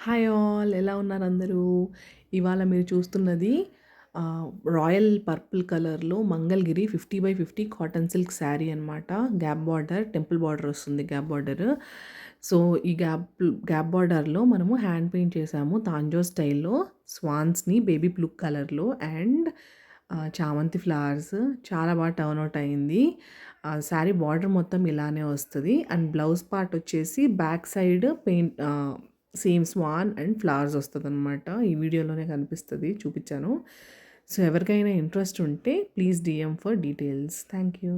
Hi all ఎలా ఉన్నారు అందరూ? ఇవాళ మీరు చూస్తున్నది రాయల్ పర్పుల్ కలర్‌లో మంగళగిరి 50/50 కాటన్ సిల్క్ శారీ అనమాట. గ్యాప్ బార్డర్, టెంపుల్ బార్డర్ వస్తుంది గ్యాప్ బార్డర్. సో, ఈ గ్యాప్ బార్డర్‌లో మనము హ్యాండ్ పెయింట్ చేసాము తాంజో స్టైల్‌లో స్వాన్స్‌ని బేబీ బ్లూ కలర్‌లో అండ్ చామంతి ఫ్లవర్స్ చాలా బాగా టర్న్ అవుట్ అయింది. శారీ బార్డర్ మొత్తం ఇలానే వస్తది. అండ్ బ్లౌజ్ పార్ట్ వచ్చేసి back side same swan and flowers వస్తదనమాట. ఈ వీడియోలోనే కనిపిస్తది. చూపిచ్చాను. సో, ఎవరికైనా ఇంట్రెస్ట్ ఉంటే please DM for details. Thank you.